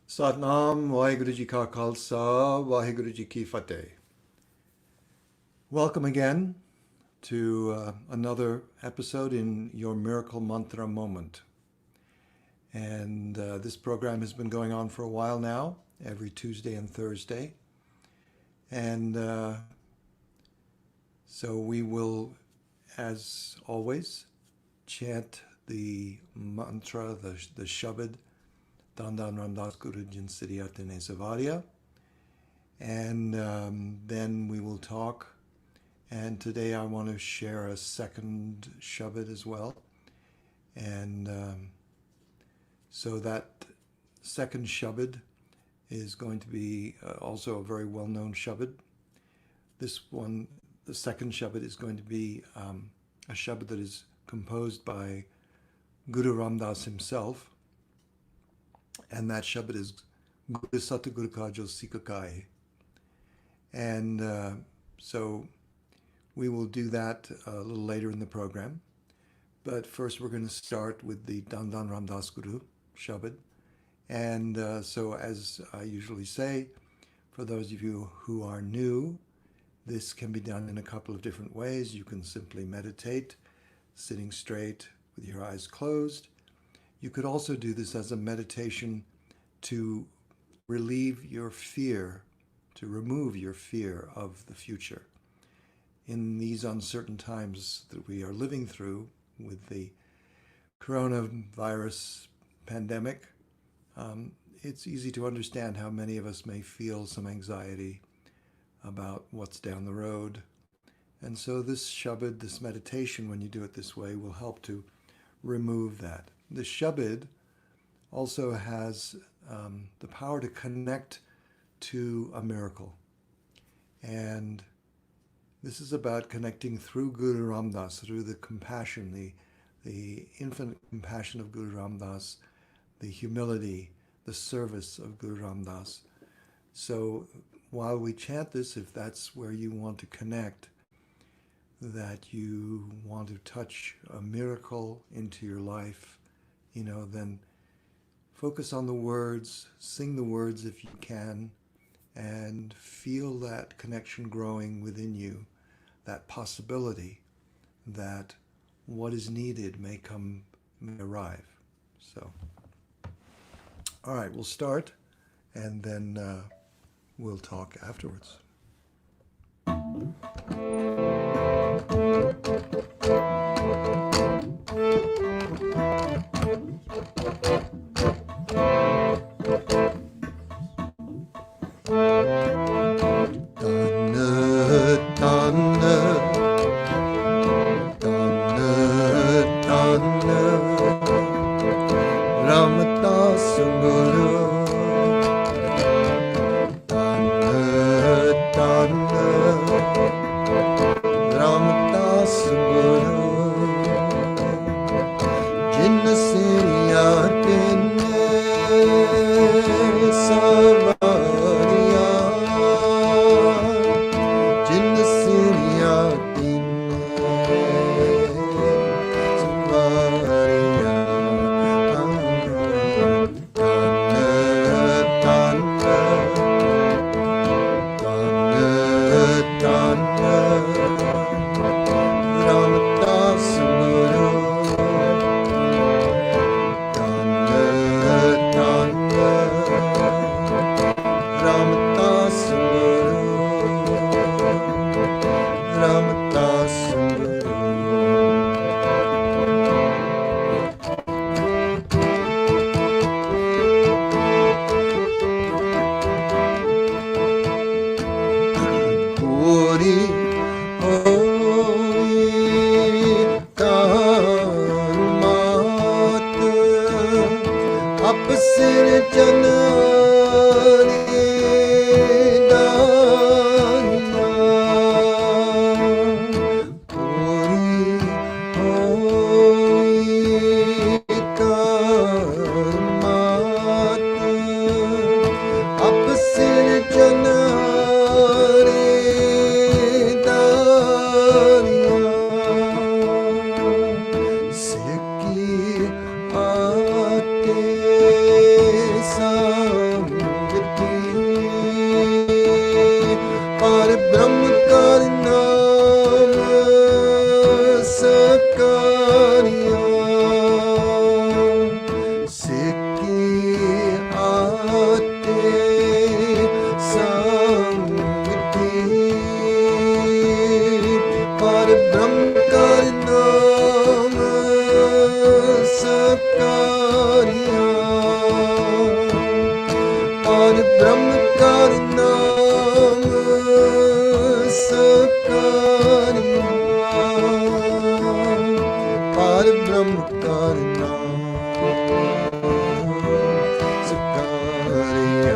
Satnam, Vaheguru Ji Ka Khalsa, Vaheguru Ji Ki Fateh. Welcome again to another episode in your Miracle Mantra Moment. And this program has been going on for a while now, every Tuesday and Thursday. And so we will, as always, chant the mantra, the shabad, Dhan Ramdas Guru Jin Siddhiyatine Savarya. And then we will talk. And today I want to share a second shabad as well. And so that second shabad is going to be also a very well-known shabad. This one, the second shabad, is going to be a shabad that is composed by Guru Ramdas himself. And that shabad is Guru Satguru Kajo Sikakai. And so we will do that a little later in the program. But first we're going to start with the Dhan Ramdas Guru shabad. And so as I usually say, for those of you who are new, this can be done in a couple of different ways. You can simply meditate, sitting straight with your eyes closed. You could also do this as a meditation to relieve your fear, to remove your fear of the future. In these uncertain times that we are living through with the coronavirus pandemic, it's easy to understand how many of us may feel some anxiety about what's down the road. And so this shabad, this meditation, when you do it this way, will help to remove that. The shabad also has the power to connect to a miracle. And this is about connecting through Guru Ramdas, through the compassion, the infinite compassion of Guru Ramdas, the humility, the service of Guru Ramdas. So while we chant this, if that's where you want to connect, that you want to touch a miracle into your life, then focus on the words, sing the words if you can, and feel that connection growing within you, that possibility that what is needed may arrive. So, all right, we'll start, and then we'll talk afterwards. Sikh Brahma Kari Naam Sakari Par Brahma Kari Naam Sakari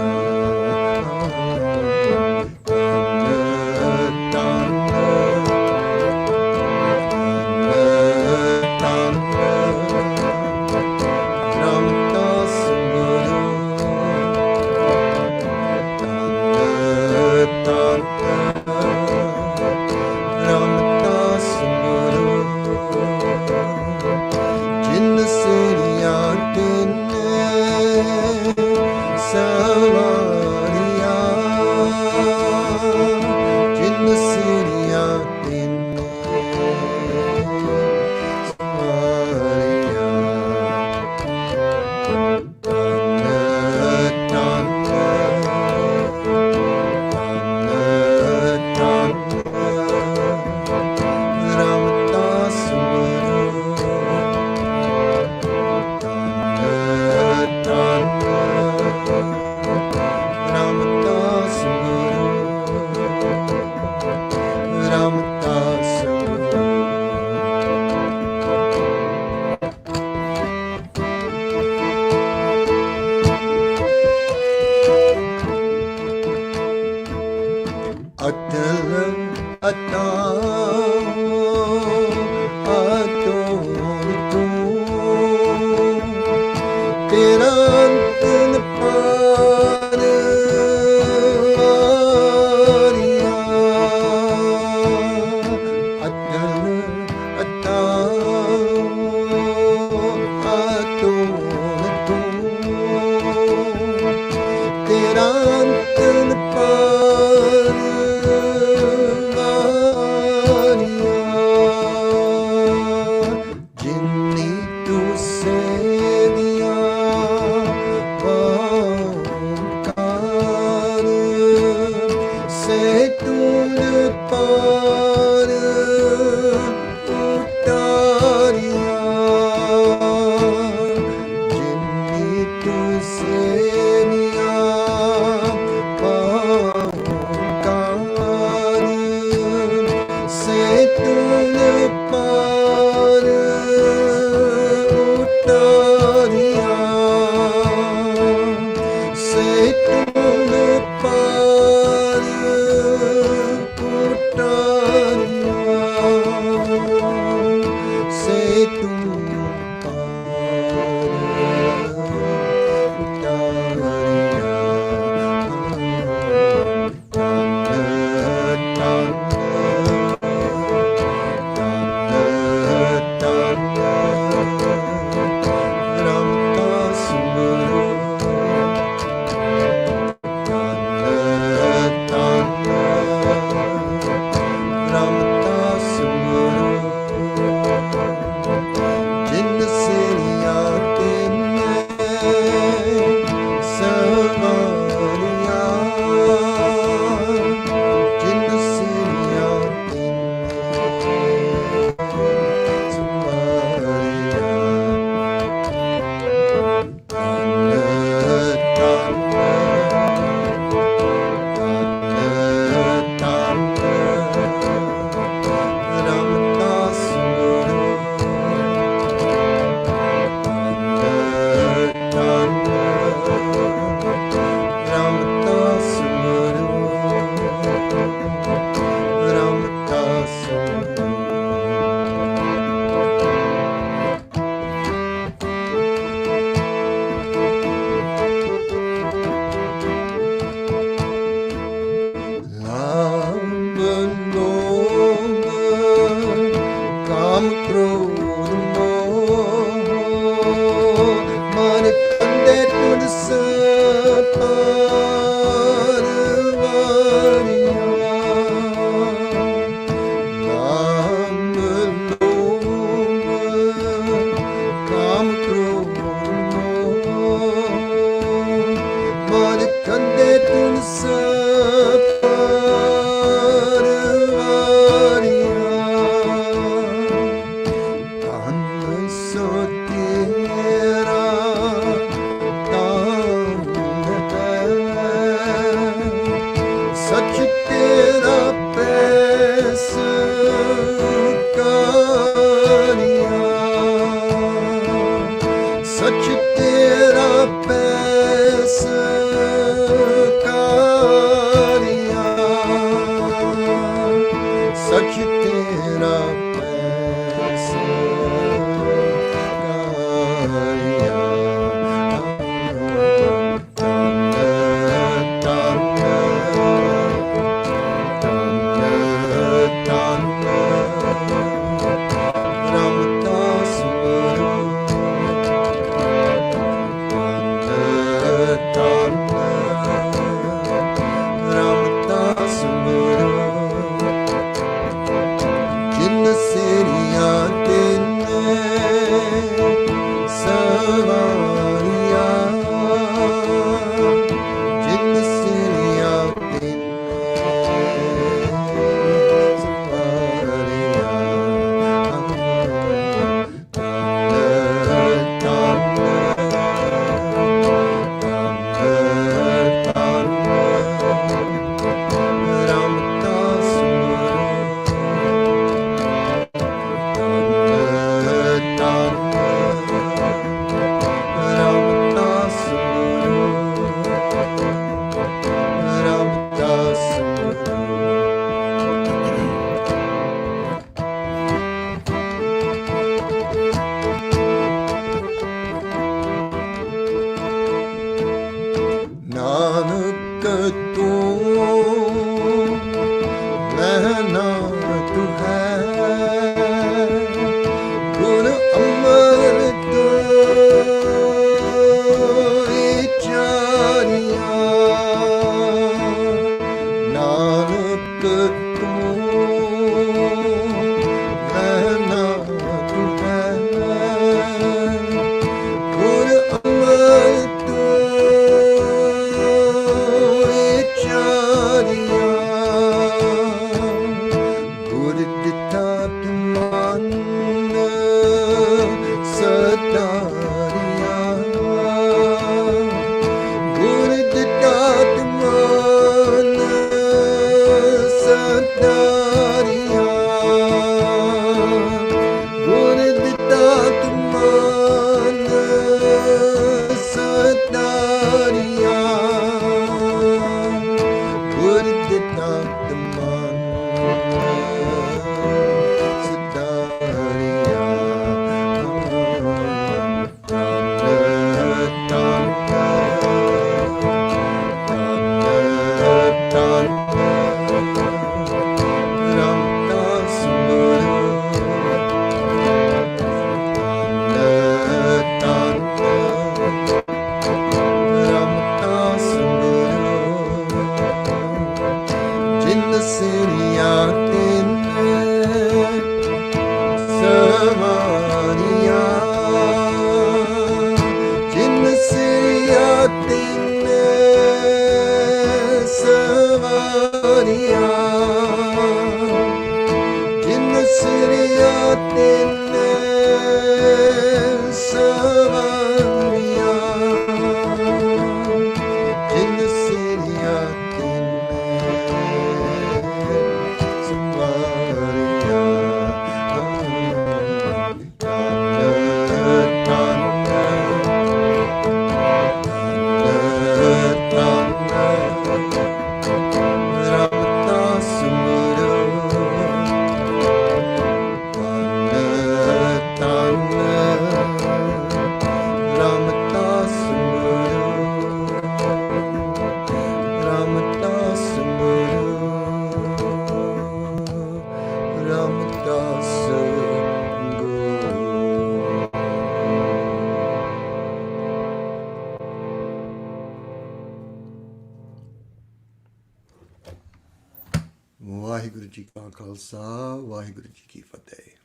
Waheguru Ji Ka Khalsa, Waheguru Ji Ki Fateh.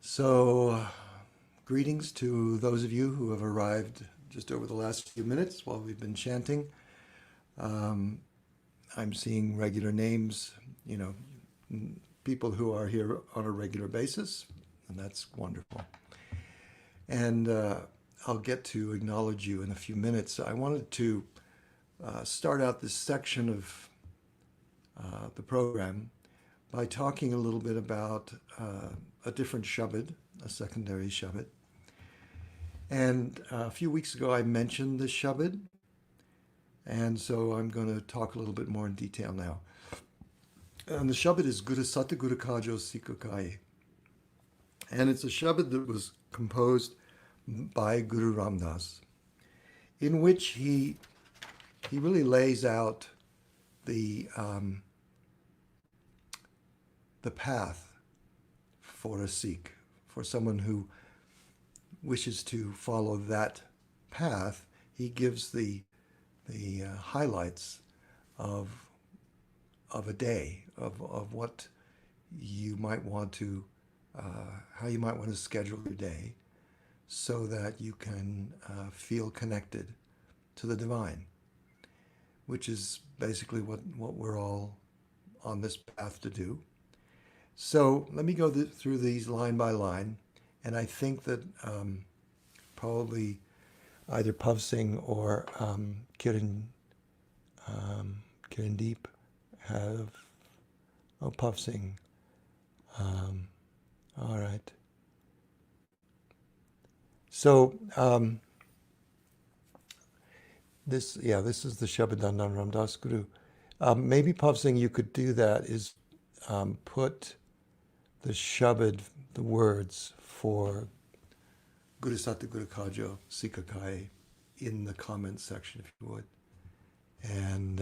So, greetings to those of you who have arrived just over the last few minutes while we've been chanting. I'm seeing regular names, people who are here on a regular basis, and that's wonderful. And I'll get to acknowledge you in a few minutes. I wanted to start out this section of the program by talking a little bit about a different shabad, a secondary shabad. And a few weeks ago I mentioned this shabad, and so I'm going to talk a little bit more in detail now. And the shabad is Guru Sata Guru Kajo Sikh Kai. And it's a shabad that was composed by Guru Ram Das, in which he really lays out the path for a Sikh, for someone who wishes to follow that path. He gives the highlights of a day, of what you might want to, how you might want to schedule your day so that you can feel connected to the divine, which is basically what we're all on this path to do. So let me go through these line by line, and I think that probably either Pav Singh or Kirandeep have, Pav Singh, all right. So this is the Shabad Dhan Ram Das Guru. Maybe Pav Singh, you could do that, is put the Shabad, the words for Guru Sata Guru Kajo Sikh Kai in the comments section, if you would. And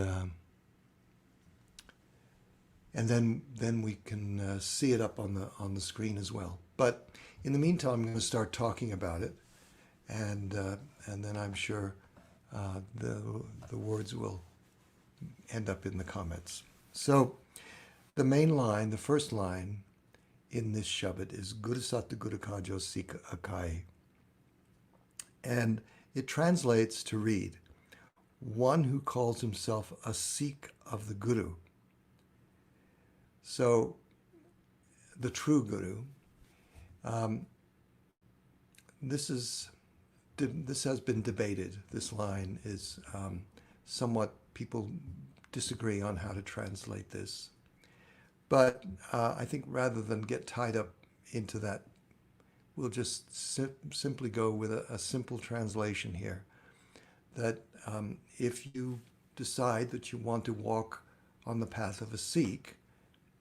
then we can see it up on the screen as well. But in the meantime, I'm going to start talking about it, and then I'm sure the words will end up in the comments. So the main line, the first line in this shabad is Guru Sata Guru Kajo Sikh Kai. And it translates to read, one who calls himself a Sikh of the Guru. So the true Guru. This has been debated. This line is somewhat, people disagree on how to translate this. But I think rather than get tied up into that, we'll just simply go with a simple translation here. That if you decide that you want to walk on the path of a Sikh,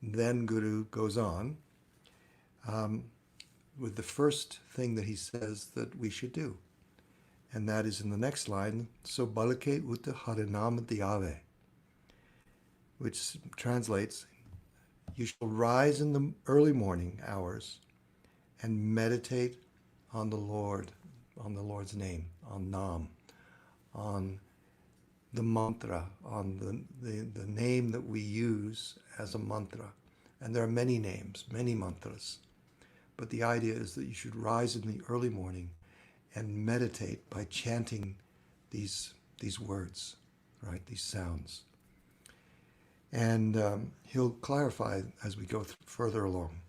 then Guru goes on with the first thing that he says that we should do. And that is in the next line, So balake uta harinam diyave, which translates, you shall rise in the early morning hours and meditate on the Lord, on the Lord's name, on Nam, on the mantra, on the name that we use as a mantra. And there are many names, many mantras. But the idea is that you should rise in the early morning and meditate by chanting these words, right, these sounds. And he'll clarify as we go further along.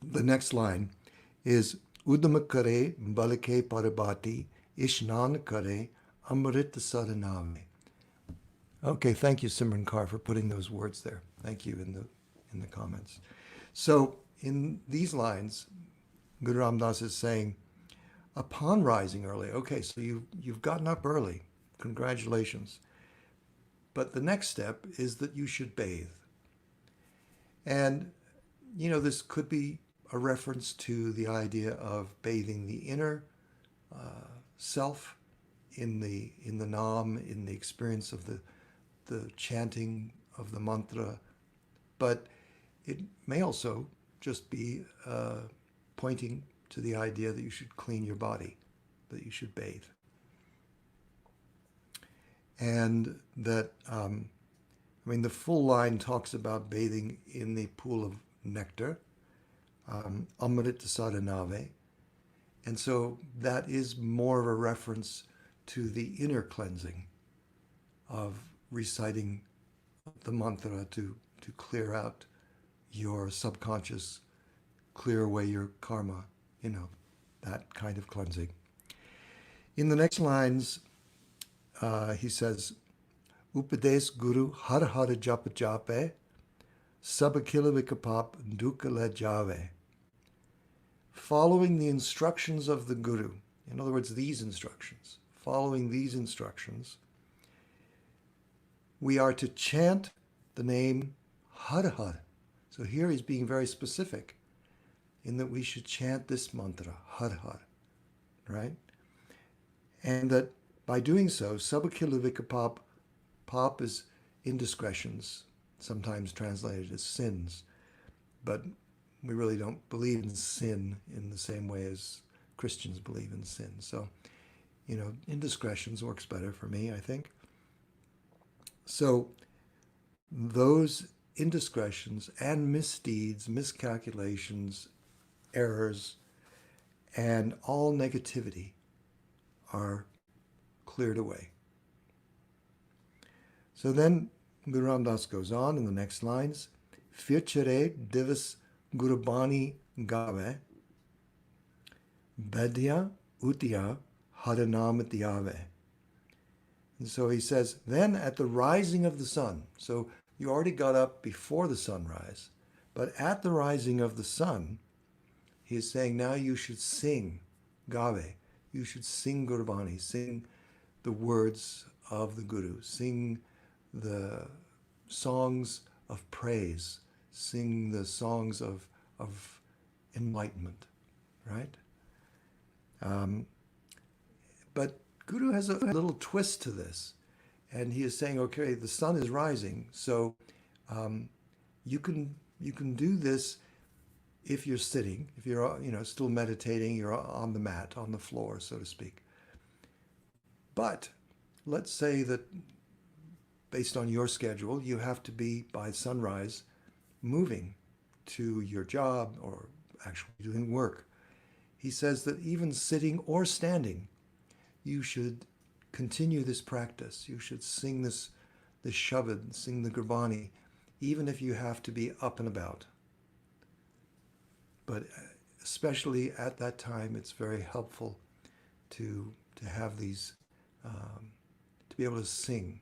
The next line is Udama kare balake parabati ishnan kare amrit saraname. Okay, thank you, Simran Kaur, for putting those words there. Thank you in the comments. So in these lines, Guru Ram Das is saying, upon rising early, okay, so you've gotten up early. Congratulations. But the next step is that you should bathe. And, this could be a reference to the idea of bathing the inner self in the Nam, in the experience of the chanting of the mantra. But it may also just be pointing to the idea that you should clean your body, that you should bathe. And that I mean, the full line talks about bathing in the pool of nectar, Amrit Sadhanave. And so that is more of a reference to the inner cleansing of reciting the mantra to clear out your subconscious, clear away your karma, that kind of cleansing. In the next lines, he says, Upades Guru Har Har Japa Jape, Sabakila Vikapap Dukale Jave. Following the instructions of the Guru, in other words, these instructions, following these instructions, we are to chant the name Har Har. So here he's being very specific in that we should chant this mantra, Har Har, right? And that by doing so, Sabakila Vikapap, pap is indiscretions, sometimes translated as sins, but we really don't believe in sin in the same way as Christians believe in sin. So, indiscretions works better for me, I think. So those indiscretions and misdeeds, miscalculations, errors, and all negativity are cleared away. So then Guru Ram Das goes on in the next lines, Firchere Divas Gurubani Gave, Bedya Utya Haranamatyave. And so he says, then at the rising of the sun, so you already got up before the sunrise, but at the rising of the sun, he is saying now you should sing Gave, you should sing Gurbani, sing the words of the Guru, sing the songs of praise, sing the songs of enlightenment, right? But Guru has a little twist to this, and he is saying, okay, the sun is rising, so you can do this if you're sitting, if you're still meditating, you're on the mat, on the floor, so to speak. But let's say that based on your schedule, you have to be by sunrise moving to your job or actually doing work. He says that even sitting or standing, you should continue this practice. You should sing this shabad, sing the Gurbani, even if you have to be up and about. But especially at that time, it's very helpful to have these, to be able to sing.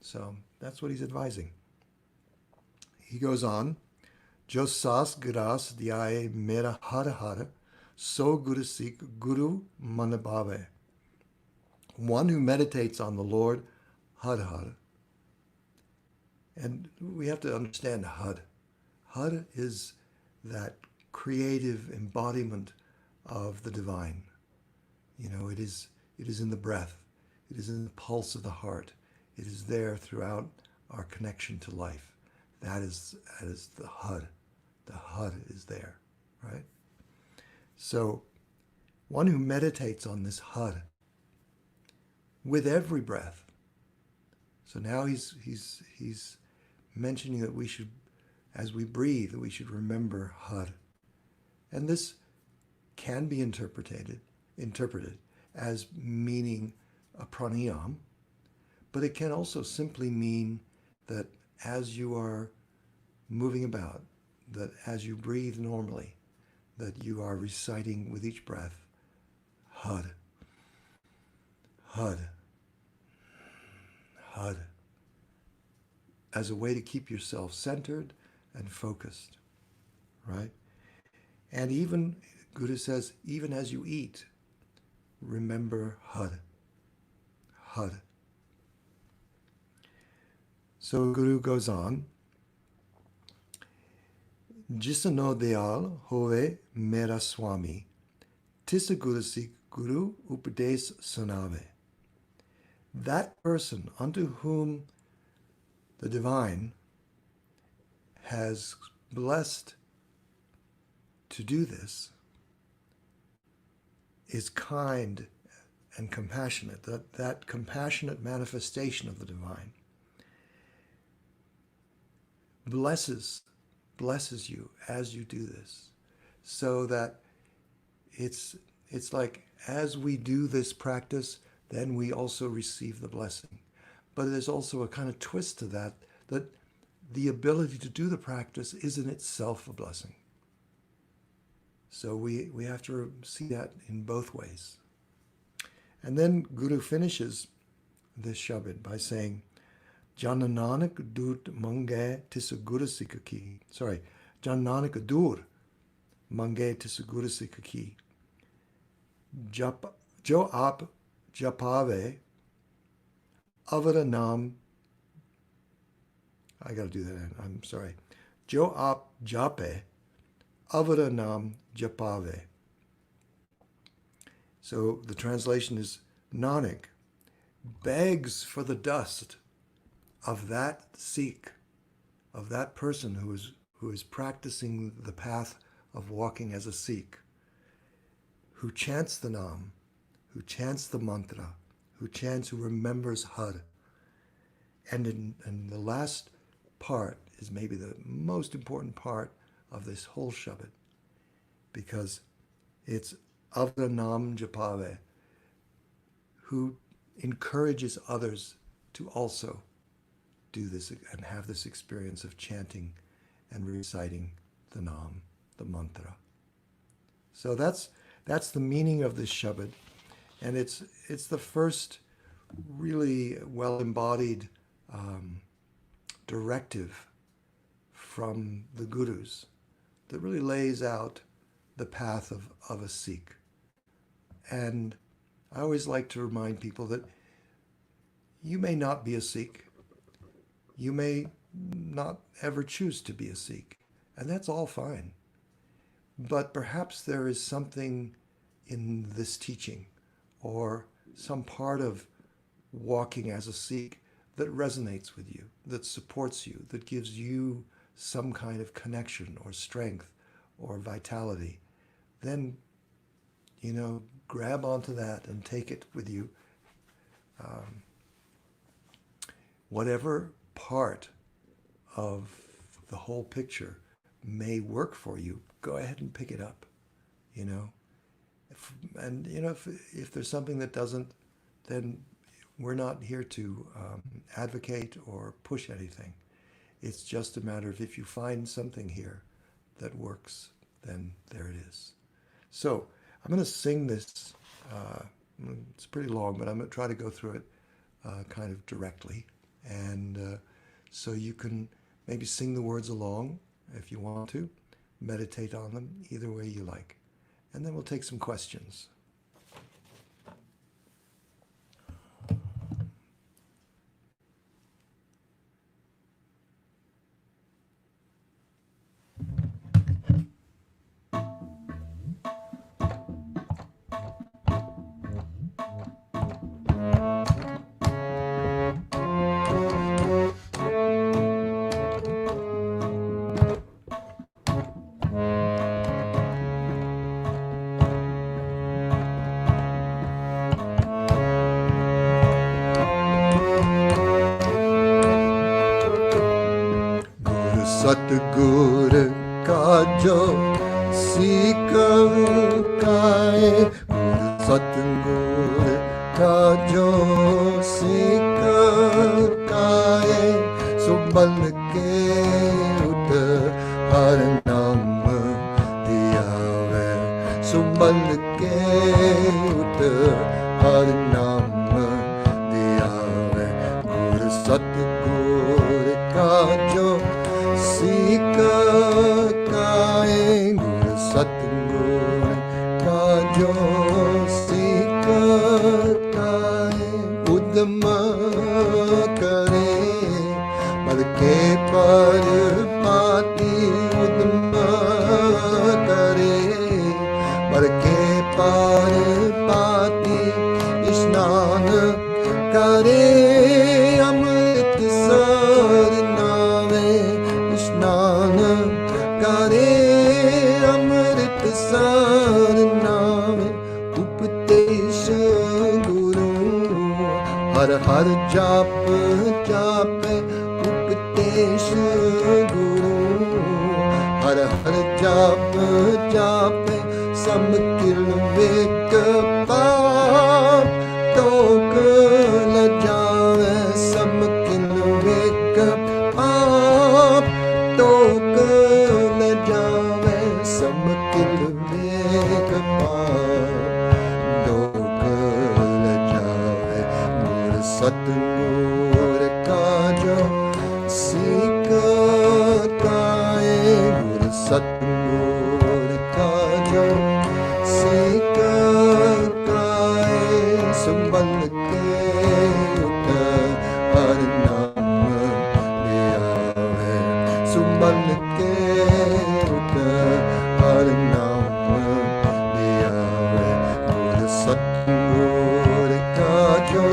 So that's what he's advising. He goes on, Jo sas gras diaye mera har har, so Guru Sikh Guru manabhave. One who meditates on the Lord, har har. And we have to understand har. Har is that creative embodiment of the divine. It is in the breath. It is in the pulse of the heart. It is there throughout our connection to life. That is the Har. The Har is there, right? So one who meditates on this Har with every breath. So now he's mentioning that we should, as we breathe, that we should remember Har. And this can be interpreted as meaning a pranayam, but it can also simply mean that as you are moving about, that as you breathe normally, that you are reciting with each breath, Har, Har, Har, as a way to keep yourself centered and focused, right? And even, Guru says, even as you eat, remember Har, Har. So Guru goes on, Jisano Deyal Hove Mera Swami, Tisa Guru Sikh Guru Upades Sunave. That person unto whom the divine has blessed to do this is kind and compassionate, that compassionate manifestation of the divine. blesses you as you do this, so that it's like as we do this practice, then we also receive the blessing. But there's also a kind of twist to that, that the ability to do the practice is in itself a blessing. So we have to see that in both ways. And then Guru finishes this shabad by saying, Jan Nanak dur mange tis Guru Sikh ki. Sorry, Jan Nanak dur mange tis Guru Sikh ki. Jo aap japave avara naam. I got to do that. I'm sorry. Jo aap jape avara naam japave. So the translation is, Nanak begs for the dust of that Sikh, of that person who is practicing the path of walking as a Sikh, who chants the Naam, who chants the mantra, who remembers Har. And in the last part is maybe the most important part of this whole Shabad, because it's Avra Nam Japave, who encourages others to also do this and have this experience of chanting and reciting the Nam, the mantra. So that's the meaning of this Shabad, and it's the first really well-embodied directive from the Gurus that really lays out the path of a Sikh. And I always like to remind people that you may not be a Sikh. You may not ever choose to be a Sikh, and that's all fine. But perhaps there is something in this teaching or some part of walking as a Sikh that resonates with you, that supports you, that gives you some kind of connection or strength or vitality. Then, grab onto that and take it with you. Whatever part of the whole picture may work for you, go ahead and pick it up, If there's something that doesn't, then we're not here to advocate or push anything. It's just a matter of, if you find something here that works, then there it is. So I'm going to sing this. It's pretty long, but I'm going to try to go through it kind of directly. And so you can maybe sing the words along if you want to, meditate on them, either way you like. And then we'll take some questions. सतगुर का जो सीख काए, गुर सतगुर का जो सीख काए, सुबल के उठ हर नाम दियावे, सुबल के उठ हर नाम दियावे, गुर सतगुर का जो सीख काए, गुर सतगुर का जो सीख काए, उद्यम करे पद के पर पाती, उद्यम करे पद के पर पाती, स्नान करे अमृत सर नावे, स्नान करे अमृत सर नावे, उपदेश गुरु हर हर जाप जापे, उपदेश ਉਪਦੇਸ਼ ਗੁਰੂ ਹਰ ਹਰ ਜਾਪ ਜਾਪੇ ਸਮ ਕਿਲ ਵੇਕ ਪਾਪ ਤੋਕ ਲ ਜਾਵੇ ਸਮ ਕਿਲ ਵੇਕ ਪਾਪ ਤੋਕ ਲ ਜਾਵੇ ਸਮ ਕਿਲ ਵੇਕ ਪਾਪ ਤੋਕ ਲ ਜਾਵੇ ਗੁਰ ਸਤਿਗੁਰ ਕਾ ਜੋ ਸਿੱਖ ਕਾਏ ਗੁਰ ਸਤਿਗੁਰ ਕਾ ਜੋ ਸਿੱਖ ਕਾਏ ਸੰਬਲ ਕੇ ਉਤ ਹਰ ਨਾਮ ਲਿਆਵੇ ਸੰਬਲ ਕੇ ਉਤ ਹਰ ਨਾਮ ਲਿਆਵੇ ਗੁਰ ਸਤਿਗੁਰ ਕਾ ਜੋ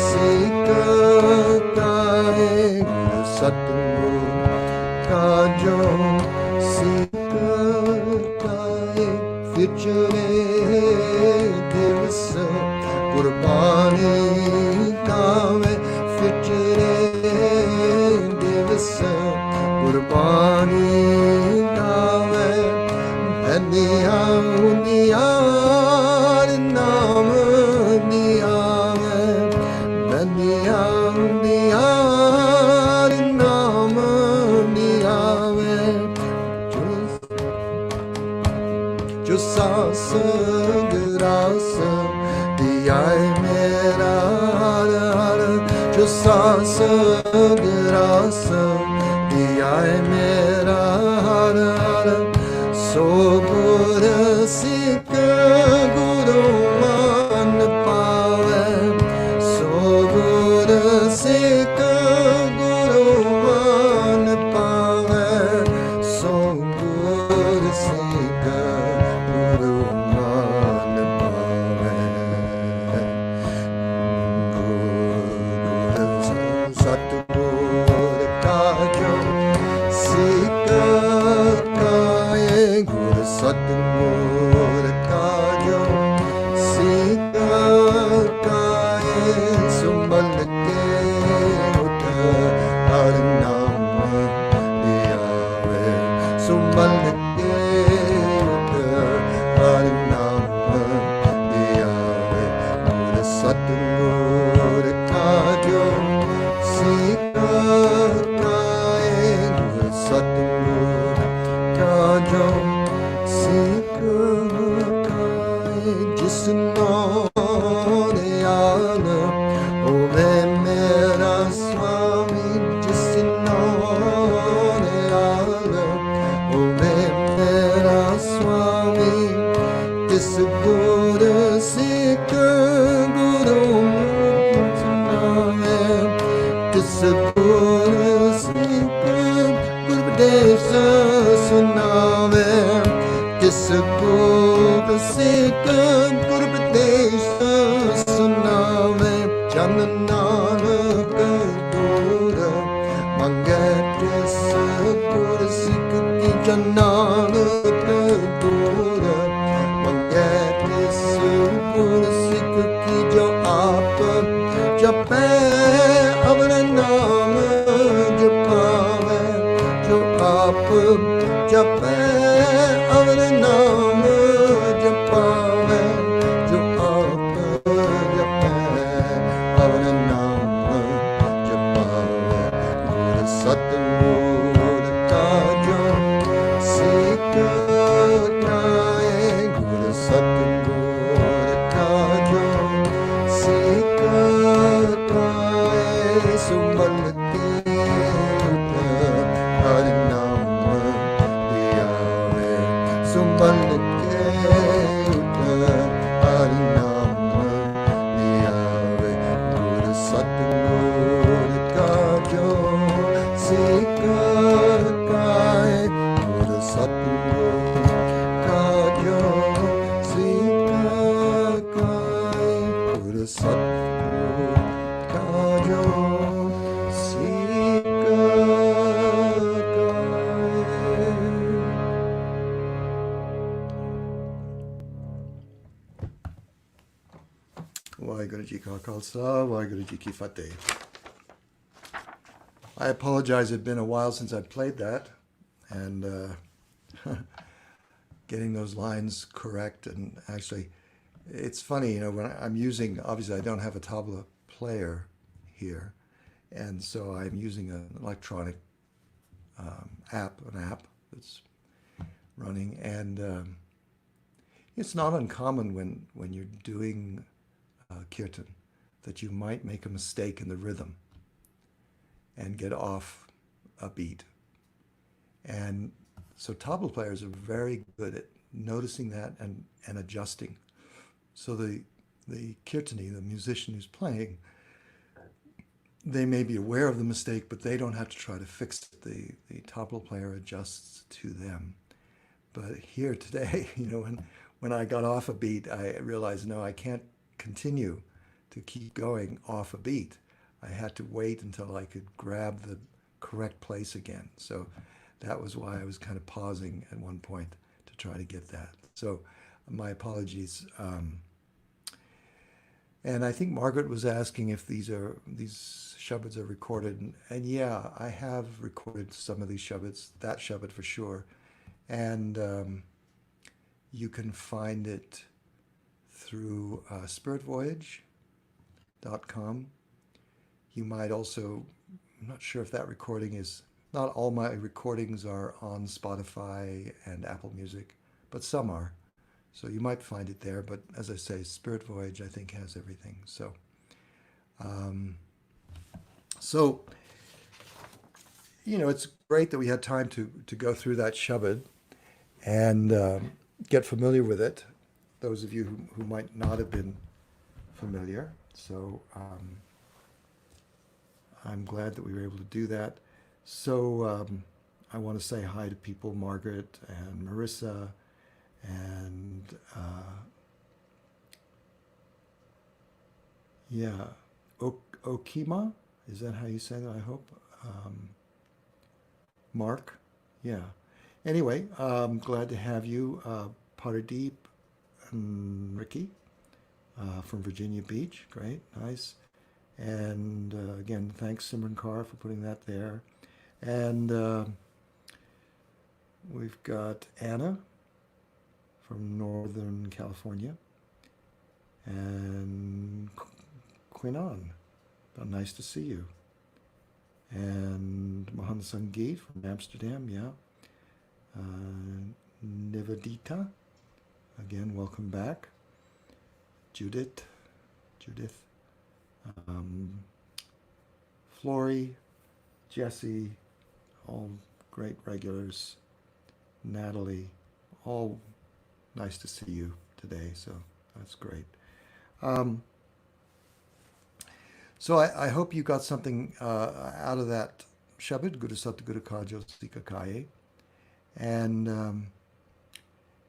ਸਿੱਖ ਕਾਏ ਗੁਰ ਸਤਿਗੁਰ ਕਾ ਜੋ ਸਿੱਖ ਕਾਏ ਵਿਚਰੇ ਦਿਵਸ ਕੁਰਬਾਨੀ ਕਾਵੇ ਵਿਚਰੇ ਦਿਵਸ ਕੁਰਬਾਨੀ ਕਾਵੇ ਬੰਦੀਆਂ ਹੁੰਦੀਆਂ ਨਾਮ ਨਿਆਵੇ ਬੰਦੀਆਂ ਹੁੰਦੀਆਂ ਨਾਮ ਨਿਆਵੇ ਜੋ ਸਾਸ ਗਰਾਸ ਦਿਆਏ ਮੇਰਾ ਹਰ ਹਰ ਜੋ ਸਾਸ ਗਰਾਸ ਦਿਆਏ ਮੇਰਾ ਹਰ ਹਰ ਸੋ ਗੁਰ ਸਿੱਖ ਗੁਰੂ ਮਨ ਪਾਵੇ ਸੋ ਗੁਰ ਸਿੱਖ ਗੁਰੂ ਮਨ ਪਾਵੇ ਸੋ ਗੁਰ ਸਿੱਖ ਗੁਰੂ ਮਨ ਪਾਵੇ ਗੁਰ ਸਤਿਗੁਰ ਕਾ ਜੋ ਸਿੱਖ ਕਾਏ ਗੁਰ ਸਤਿਗੁਰ ਕਾ ਜੋ ਸਿੱਖ ਕਾਏ ਸੰਭਲ ਕੇ ਉਤ ਹਰ ਨਾਮ ਲਿਆਵੇ ਸੰਭਲ ਕੇ ਉਤ ਹਰ ਨਾਮ ਲਿਆਵੇ ਗੁਰ ਸਤਿਗੁਰ ਕਾ ਜੋ ਸਿੱਖ ਕਾਏ ਗੁਰ ਸਤਿਗੁਰ ਕਾ ਜੋ ਸਿੱਖ ਕਾਏ ਜਿਸ ਨਾਮ ਨਿਆਨ ਹੋਵੇ ਮੇਰਾ ਸੁਆਮੀ ਜਿਸ ਨਾਮ ਨਿਆਨ ਹੋਵੇ ਮੇਰਾ ਸੁਆਮੀ ਤਿਸ ਗੁਰ ਸਿੱਖ ਗੁਰੂ ਸੁਨਾਵੇ ਤਿਸ ਗੁਰ ਸਿੱਖ ਗੁਰ ਉਪਦੇਸ਼ ਸੁਨਾਵੇ ਤਿਸ ਗੁਰ ਸਿੱਖ ਗੁਰ ਉਪਦੇਸ਼ ਸੁਨਾਵੇ ਜਨ ਨਾਨਕ ਦੂਰ ਮੰਗੇ ਤਿਸ ਗੁਰ ਸਿੱਖ ਕੀ ਜਨ ਨਾਨਕ ਦੂਰ ਮੰਗੇ ਤਿਸ ਗੁਰ ਸਿੱਖ ਕੀ ਜੋ ਆਪ ਜਪੈ ਅਵਰ ਨਾਮ ਜਪਾਵੇ ਜੋ ਆਪ ਜਪੈ ਅਵਰ ਨਾਮ ਜਪਾਵੇ ਜੋ ਆਪ ਜਪੈ ਅਵਰ ਨਾਮ ਜਪਾਵੇ ਗੁਰ ਸਤਿਗੁਰ ਕਾ ਜੋ ਸਿੱਖ ਕਾਏ ਗੁਰ ਸਤਿਗੁਰ ਕਾ ਜੋ ਸਿੱਖ ਕਾਏ ਸੰਭਲ ਕੇ ਉਤ ਹਰ ਨਾਮ ਲਿਆਵੇ ਸੰਭਲ ਕੇ ਉਤ ਹਰ ਨਾਮ ਲਿਆਵੇ ਗੁਰ ਸਤਿਗੁਰ ਕਾ ਜੋ ਸਿੱਖ ਕਾਏ ਗੁਰ ਸਤਿਗੁਰ ਕਾ ਜੋ ਸਿੱਖ ਕਾਏ ਗੁਰ ਸਤਿਗੁਰ ਕਾ ਜੋ ਸਿੱਖ ਕਾਏ। ਵਾਹਿਗੁਰੂ ਜੀ ਕਾ ਖਾਲਸਾ ਵਾਹਿਗੁਰੂ ਜੀ ਕੀ ਫਤਿਹ। I apologize. It's been a while since I played that, and getting those lines correct. And actually, it's funny, when I'm using, obviously, I don't have a tabla player here, and so I'm using an electronic an app that's running, and it's not uncommon when you're doing kirtan that you might make a mistake in the rhythm and get off a beat. And so tabla players are very good at noticing that and adjusting. So the kirtani, the musician who's playing, they may be aware of the mistake, but they don't have to try to fix it. The tabla player adjusts to them. But here today, when I got off a beat, I realized, no, I can't continue to keep going off a beat. I had to wait until I could grab the correct place again. So that was why I was kind of pausing at one point to try to get that. So my apologies. And I think Margaret was asking if these shabads are recorded. And yeah, I have recorded some of these shabads, that shabad for sure. And you can find it through spiritvoyage.com. You might also, I'm not sure if that recording is, not all my recordings are on Spotify and Apple Music, but some are. So you might find it there. But as I say, Spirit Voyage, I think, has everything. So, so it's great that we had time to go through that shabad and get familiar with it, those of you who might not have been familiar. So I'm glad that we were able to do that. So I want to say hi to people, Margaret and Marissa and yeah, Okima, is that how you say that, I hope? Mark, yeah. Anyway, I'm glad to have you, Paradeep and Ricky from Virginia Beach. Great, nice. And again, thanks Simran Kaur for putting that there. And we've got Anna from Northern California. And Quinan, nice to see you. And Mohan Sangeet from Amsterdam, yeah. Nivadita, again, welcome back. Judith, Flory, Jesse, all great regulars. Natalie, all nice to see you today, so that's great. So I hope you got something out of that shabad, Guru Satguru Kajo Sikakaye. And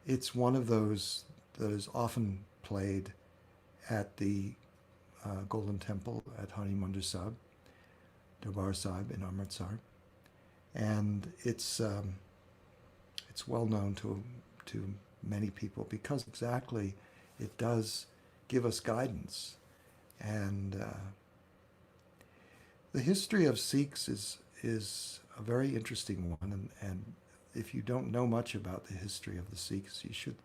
it's one of those that is often played at the Golden Temple at Hari Mandir Sahib, Darbar Sahib in Amritsar. And it's well known to many people because exactly it does give us guidance. And the history of Sikhs is a very interesting one, and if you don't know much about the history of the Sikhs, you should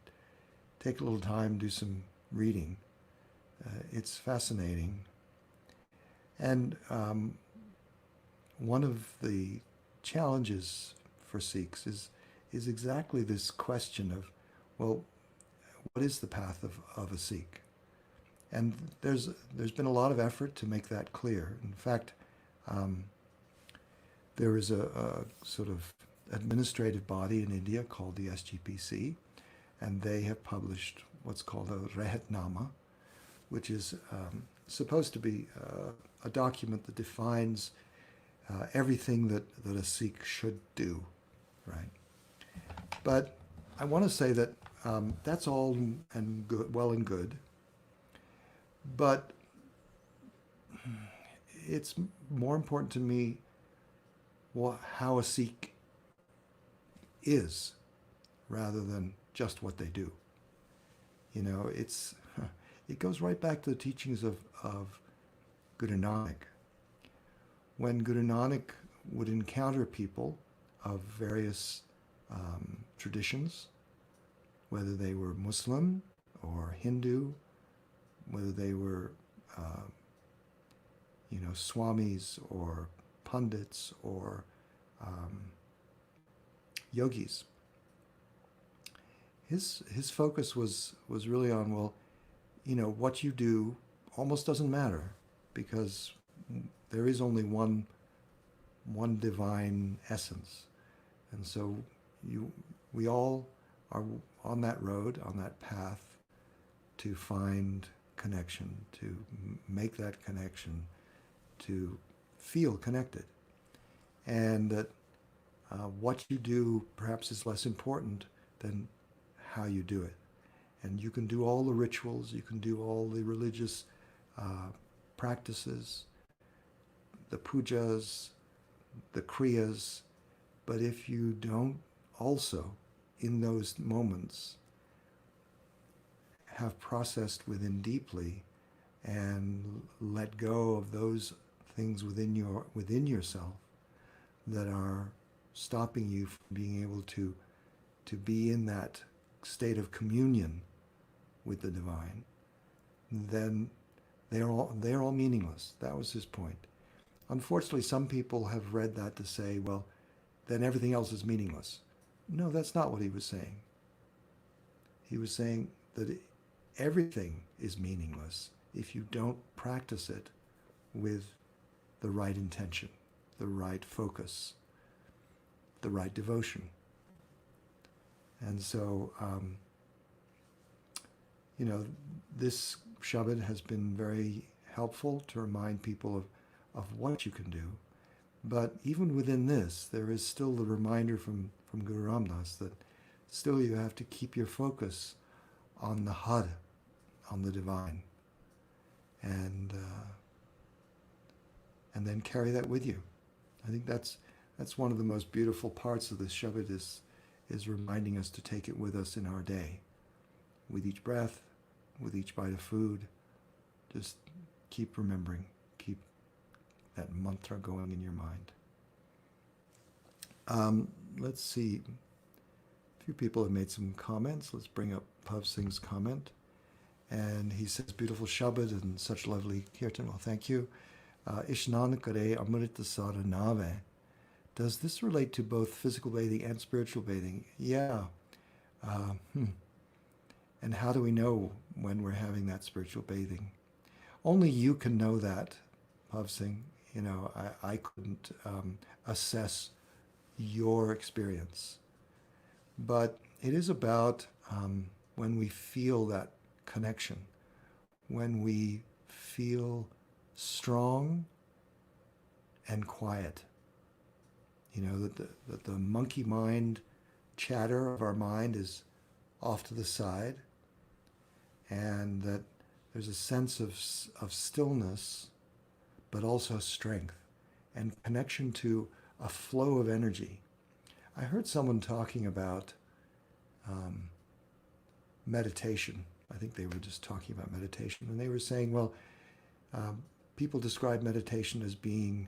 take a little time, do some reading. It's fascinating. And one of the challenges for Sikhs is exactly this question of, well, what is the path of a Sikh? And there's been a lot of effort to make that clear. In fact, there is a sort of administrative body in India called the SGPC, and they have published what's called a Rehatnama, which is supposed to be a document that defines everything that a Sikh should do, right? But I want to say that that's all and good, well and good, but it's more important to me how a Sikh is rather than just what they do. It goes right back to the teachings of Guru Nanak. When Guru Nanak would encounter people of various traditions, whether they were Muslim or Hindu, whether they were, swamis or pundits or yogis. His focus was really on, well, what you do almost doesn't matter, because there is only one divine essence. And so we all are on that road, on that path, to find connection, to make that connection, to feel connected. And that what you do perhaps is less important than how you do it. And you can do all the rituals, you can do all the religious practices, the pujas, the kriyas, but if you don't also, in those moments, have processed within deeply and let go of those things within yourself that are stopping you from being able to be in that state of communion with the divine, then they're all meaningless. That was his point. Unfortunately, some people have read that to say, well, then everything else is meaningless. No, that's not what he was saying. He was saying that everything is meaningless if you don't practice it with the right intention, the right focus, the right devotion. And so, this shabad has been very helpful to remind people of what you can do. But even within this, there is still the reminder from Guru Ram Das that still you have to keep your focus on the Had, on the divine, and then carry that with you. I think that's one of the most beautiful parts of this shabad is reminding us to take it with us in our day, with each breath, with each bite of food. Just keep remembering, keep that mantra going in your mind. Let's see. A few people have made some comments. Let's bring up Pav Singh's comment. And he says, beautiful shabad and such lovely kirtan. Well, thank you. Ishnan kare amrita sara nave. Does this relate to both physical bathing and spiritual bathing? Yeah. And how do we know when we're having that spiritual bathing? Only you can know that, Pav Singh. I couldn't assess your experience. But it is about when we feel that connection, when we feel strong and quiet. That the monkey mind chatter of our mind is off to the side, and that there's a sense of stillness, but also strength and connection to a flow of energy. I heard someone talking about meditation. I think they were just talking about meditation, and they were saying, well, people describe meditation as being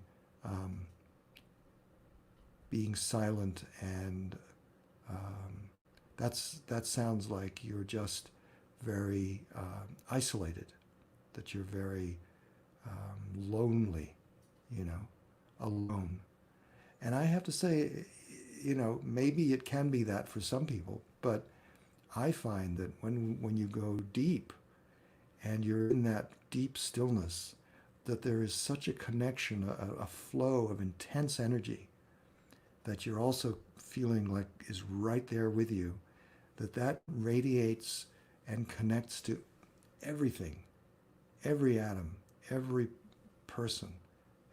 silent, and that sounds like you're just very isolated, that you're very lonely, alone. And I have to say, maybe it can be that for some people, but I find that when you go deep and you're in that deep stillness, that there is such a connection, a flow of intense energy that you're also feeling like is right there with you, that radiates and connects to everything, every atom, every person,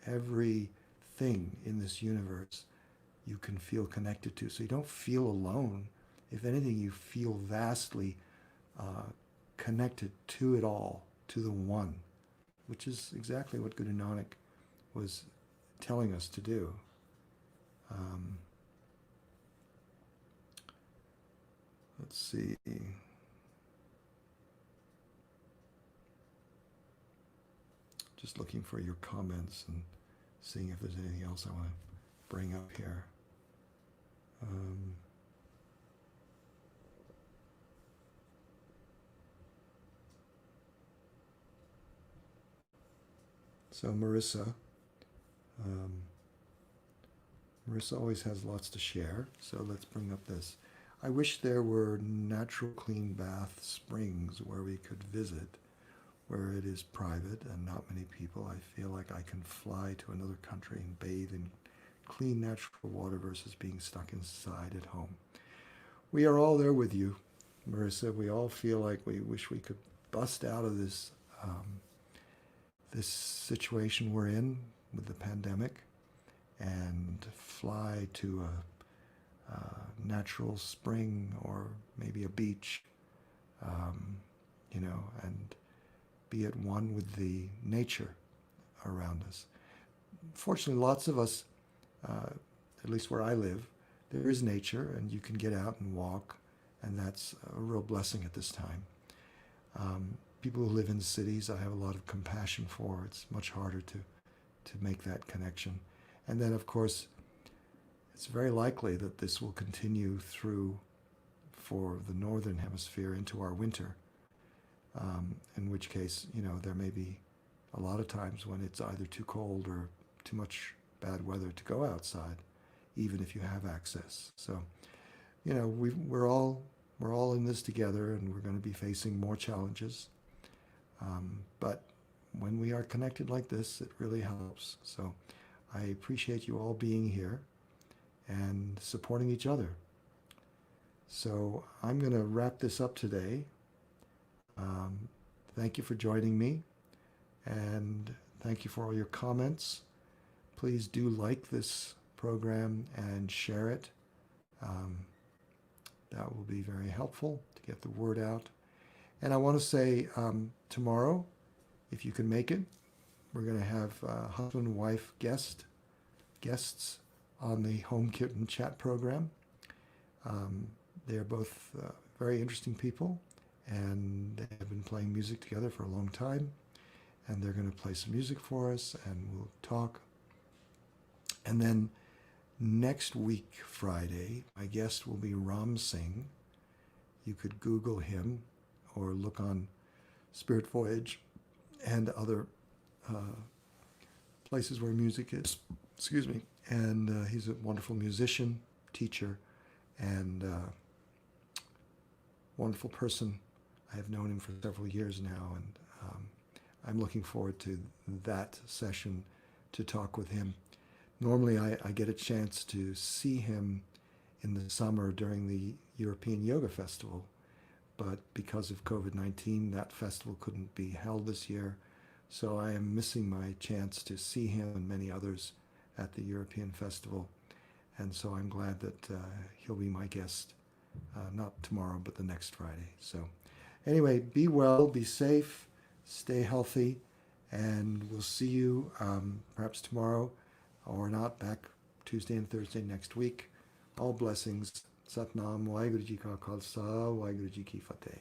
every thing in this universe you can feel connected to. So you don't feel alone. If anything, you feel vastly connected to it all, to the one, which is exactly what Guru Nanak was telling us to do. Let's see. Just looking for your comments and seeing if there's anything else I want to bring up here. So Marissa, Marissa always has lots to share, so let's bring up this. I wish there were natural clean bath springs where we could visit, where it is private and not many people. I feel like I can fly to another country and bathe in clean natural water versus being stuck inside at home. We are all there with you, Marissa. We all feel like we wish we could bust out of this this situation we're in with the pandemic and fly to a natural spring or maybe a beach, and be at one with the nature around us. Fortunately, lots of us, at least where I live, there is nature and you can get out and walk, and that's a real blessing at this time. People who live in cities, I have a lot of compassion for. It's much harder to make that connection. And then, of course, it's very likely that this will continue through for the northern hemisphere into our winter, in which case, there may be a lot of times when it's either too cold or too much bad weather to go outside, even if you have access. So, we're all in this together, and we're going to be facing more challenges. But when we are connected like this, it really helps. So I appreciate you all being here and supporting each other. So I'm going to wrap this up today. Thank you for joining me, and thank you for all your comments. Please do like this program and share it. That will be very helpful to get the word out. And I want to say tomorrow, if you can make it, we're going to have husband and wife guests on the Home Kitten Chat program. They're both very interesting people, and they have been playing music together for a long time. And they're going to play some music for us, and we'll talk. And then next week, Friday, my guest will be Ram Singh. You could Google him or look on Spirit Voyage and other places where music is. Excuse me. And he's a wonderful musician, teacher, and wonderful person. I have known him for several years now, and I'm looking forward to that session to talk with him. Normally, I get a chance to see him in the summer during the European Yoga Festival, but because of COVID-19, that festival couldn't be held this year, so I am missing my chance to see him and many others at the European Festival, and so I'm glad that he'll be my guest, not tomorrow, but the next Friday. So anyway, be well, be safe, stay healthy, and we'll see you perhaps tomorrow or not, back Tuesday and Thursday next week. All blessings. Satnam, Waheguru Ji Ka Khalsa, Waheguru Ji Ki Fateh.